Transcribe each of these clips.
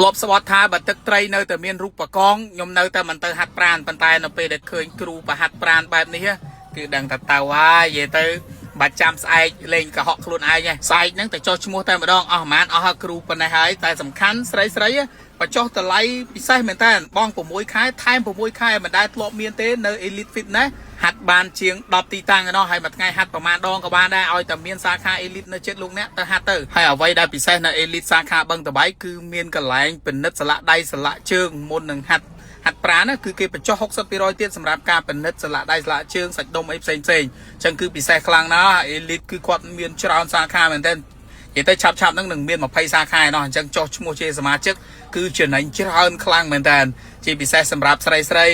ធ្លាប់ស្បត់ថាបើទឹកត្រីនៅតែមានរូបកងខ្ញុំនៅតែមិនទៅហាត់ប្រាណប៉ុន្តែនៅពេលដែលឃើញគ្រូប្រហាត់ប្រាណបែបនេះគឺដឹងថាទៅហើយនិយាយទៅបាច់ចាំស្អែកលេងកុហកខ្លួនឯងស្អែកហ្នឹងតែចុះឈ្មោះតែម្ដងអស់ប្រហែលអស់គ្រូប៉ុណ្ណេះហើយតែសំខាន់ស្រីបញ្ចុះតម្លៃពិសេសមែនតើបង6ខែថែម6ខែមិនដែលធ្លាប់មានទេនៅ Elite Fitness ហាត់បានជាង10ទីតាំងឯណោះហើយមួយថ្ងៃហាត់ប្រហែលដងក៏បានដែរឲ្យតែមានសាខា Elite នៅជិតលោកអ្នកទៅហាត់ទៅហើយអ្វីដែលពិសេសនៅ Elite សាខាបឹងតបៃគឺមានកន្លែងពិនិត្យស្លាកដៃស្លាកជើងមុននឹងហាត់ប្រាណគឺគេបញ្ចុះ 60% ទៀតសម្រាប់ការពិនិត្យស្លាកដៃស្លាកជើងសាច់ដុំអីផ្សេងអញ្ចឹងគឺពិសេសខ្លាំងណាស់ Elite គឺគាត់មានច្រើនសាខាមែនទែននិយាយទៅឆាប់ហ្នឹងនឹងមាន20សាខាឯណោះអញ្ចឹងចុះឈ្មោះជាសមាជិកគឺចំណេញច្រើនខ្លាំងមែនតើជាពិសេសសម្រាប់ស្រី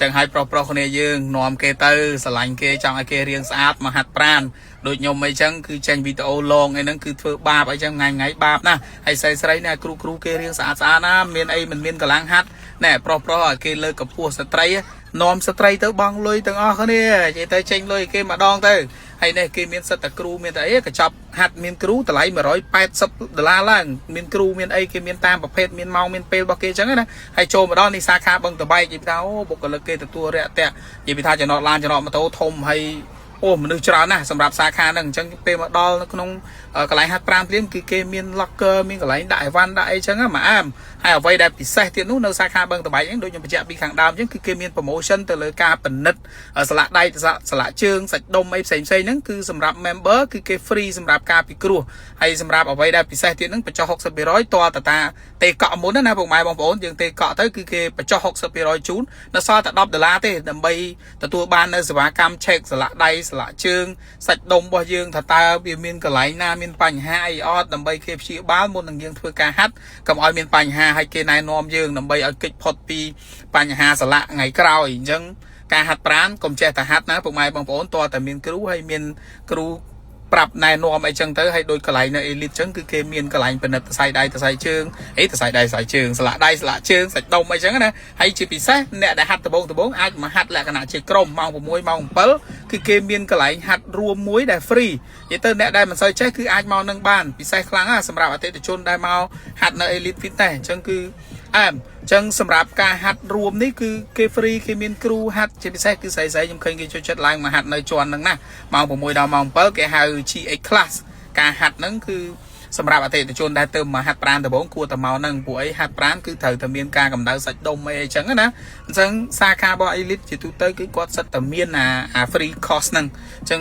ចឹងឲ្យប្រុសគ្នាយើងនាំគេទៅស្រឡាញ់គេចង់ឲ្យគេរៀងស្អាតមកហាត់ប្រាណដូចខ្ញុំអីចឹងគឺចេញវីដេអូឡងអីហ្នឹងគឺធ្វើបាបអីចឹងថ្ងៃបាបណាហើយស្រីណាគ្រូគេរៀងស្អាតណាមានអីមិនមានកលាំងហាត់ណែប្រុសឲ្យគេលើកកម្ពស់ស្ត្រីនាំស្ត្រីទៅបងលុយទាំងអស់គ្នានិយាយទៅចេញលុយគេម្ដងទៅហើយនេះគេមានសិតតែគ្រូមានតែអីកញ្ចប់ហាត់មានគ្រូតម្លៃ$180ឡើងមានគ្រូមានអីគេមានតាមប្រភេទមានម៉ោងមានពេលរបស់គេចឹងណាហើយចូលម្ដងនេះសាខាបឹងតបែកនិយាយថាអូបុគ្គលិកគេទទួលរាក់ទាក់និយាយថាចំណតឡានចំណតម៉ូតូធំហើយអូមនុស្សច្រើនណាស់សម្រាប់សាខាហ្នឹងអញ្ចឹងពេលមកដល់នៅក្នុងកន្លែងហាត់ប្រាណព្រាមគឺគេមាន locker មានកន្លែងដាក់អីវ៉ាន់ដាក់អីចឹងមកអាមហើយអ្វីដែលពិសេសទៀតនោះនៅសាខាបឹងតបែកហ្នឹងដូចខ្ញុំបញ្ជាក់ពីខាងដើមអញ្ចឹងគឺគេមាន promotion ទៅលើការពិនិត្យស្លាកដៃស្លាកជើងសាច់ដុំអីផ្សេងហ្នឹងគឺសម្រាប់ member គឺគេ free សម្រាប់ការពិគ្រោះហើយសម្រាប់អ្វីដែលពិសេសទៀតហ្នឹងបញ្ចុះ 60%តតតាទេកក់មុនណាពុកម៉ែបងប្អូនយើងទេកក់ទៅគឺគេបញ្ចុះ 60% ជូននៅសល់តែ$10ទេដើម្បីទទួលបាននៅសេវាកម្ម check ស្លាកដៃស្លាកជើងសាច់ដុំរបស់យើងថាតើវាមានកន្លែងណាមានបញ្ហាអីអត់ដើម្បីគេព្យាបាលមុននឹងយើងធ្វើការហាត់កុំឲ្យមានបញ្ហាហើយគេណែនាំយើងដើម្បីឲ្យគេចផុតពីបញ្ហាស្លាកថ្ងៃក្រោយអញ្ចឹងការហាត់ប្រាណកុំចេះតែហាត់ណាពុកម៉ែបងប្អូនតើតែមានគ្រូហើយមានគ្រូប្រាប់ណែនាំអីចឹងទៅហើយដូចកន្លែងនៅ Elite ចឹងគឺគេមានកន្លែងពិនិត្យសរសៃដៃសរសៃជើងសរសៃដៃសរសៃជើងស្លាកដៃស្លាកជើងសាច់ដុំអីចឹងណាហើយជាពិសេសអ្នកដែលហាត់ដំបូងអាចមកហាត់លក្ខណៈជាក្រុមម៉ោង6ម៉ោង7គឺគេមានកន្លែងហាត់រួមមួយដែល free និយាយទៅអ្នកដែលមិនសូវចេះគឺអាចមកនឹងបានពិសេសខ្លាំងណាសម្រាប់អតិថិជនដែលមកហាត់នៅ Elite Fitness អញ្ចឹងគឺអញ្ចឹងសម្រាប់ការហាត់រួមនេះគឺគេ free គេមានគ្រូហាត់ជាពិសេសគឺស្រីខ្ញុំឃើញគេចូលចិត្តឡើងមកហាត់នៅជាន់ហ្នឹងណាម៉ោង6ដល់ម៉ោង7គេហៅ GX class ការហាត់ហ្នឹងគឺសម្រាប់អតិថិជនដែលទៅមកហាត់ប្រាណដំបូងគួរតែមកហ្នឹងពួកអីហាត់ប្រាណគឺត្រូវតែមានការកម្ដៅសាច់ដុំអីអញ្ចឹងណាអញ្ចឹងសាខារបស់ Elite ជាទូទៅគឺគាត់សិតតែមានអា free course ហ្នឹងអញ្ចឹង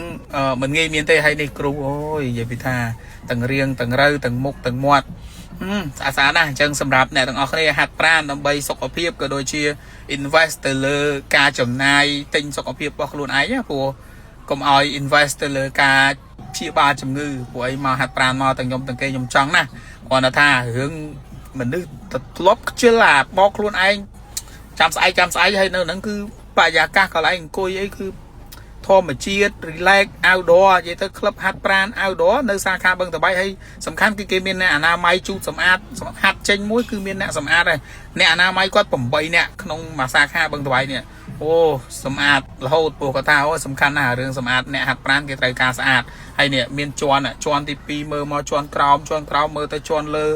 មិនងាយមានទេហើយនេះគ្រូអូយនិយាយពីថាទាំងរៀងទាំងរើទាំងមុខទាំងមាត់ស្អាតណាស់អញ្ចឹងសម្រាប់អ្នកទាំងអស់គ្នាហាត់ប្រាណដើម្បីសុខភាពក៏ដូចជា invest ទៅលើការចំណាយទិញសុខភាពរបស់ខ្លួនឯងព្រោះកុំឲ្យ invest ទៅលើការព្យាបាលជំងឺព្រោះអីមកហាត់ប្រាណមកទាំងគេខ្ញុំចង់ណាគ្រាន់តែថារឿងមនុស្សទៅធ្លាប់ខ្ជិលបោកខ្លួនឯងចាំស្អែកហើយនៅហ្នឹងគឺបរិយាកាសកន្លែងអង្គុយអីគឺធម្មជាតិ relax outdoor និយាយទៅក្លឹបហាត់ប្រាណ outdoor នៅសាខាបឹងតបែកហើយសំខាន់គឺគេមានអ្នកអនាម័យជូតសម្អាតហាត់ចេញមួយគឺមានអ្នកសម្អាតដែរអ្នកអនាម័យគាត់8នាក់ក្នុងមួយសាខាបឹងតបែកនេះអូសម្អាតរហូតព្រោះគាត់ថាអូសំខាន់ណាស់រឿងសម្អាតអ្នកហាត់ប្រាណគេត្រូវការស្អាតហើយនេះមានជាន់ទី2មើលមកជាន់ក្រោមមើលទៅជាន់លើ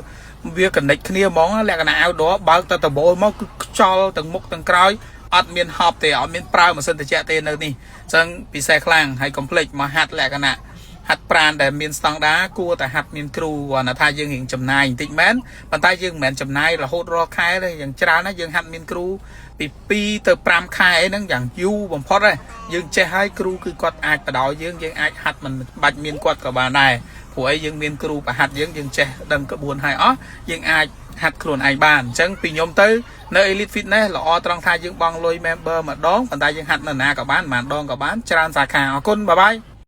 វា connect គ្នាហ្មងលក្ខណៈ outdoor បើកទៅដបូលមកគឺខ្យល់ទាំងមុខទាំងក្រោយអត់មានហប់ទេអត់មានប្រើម៉ាស៊ីនត្រជាក់ទេនៅនេះអញ្ចឹងពិសេសខ្លាំងហើយកុំភ្លេចមកហាត់លក្ខណៈហាត់ប្រាណដែលមានស្តង់ដារគួរតែហាត់មានគ្រូគាត់ថាយើងរៀងចំណាយបន្តិចមែនប៉ុន្តែយើងមិនមែនចំណាយរហូតរាល់ខែទេយ៉ាងច្រើនណាយើងហាត់មានគ្រូពី2ទៅ5ខែហ្នឹងយ៉ាងយូរបំផុតហើយយើងចេះហើយគ្រូគឺគាត់អាចបដោយយើងអាចហាត់មិនបាច់មានគាត់ក៏បានដែរព្រោះអីយើងមានគ្រូប្រហាត់យើងចេះដឹងក្បួនហើយអស់យើងអាចហាត់ខ្លួនឯងបានអញ្ចឹងពីខ្ញុំទៅនៅ Elite Fitness ល្អត្រង់ថាយើងបង់លុយ member ម្ដងប៉ុន្តែយើងហាត់នៅណាក៏បានប៉ុន្មានដងក៏បានច្រើនសាខាអរគុណបាយបាយ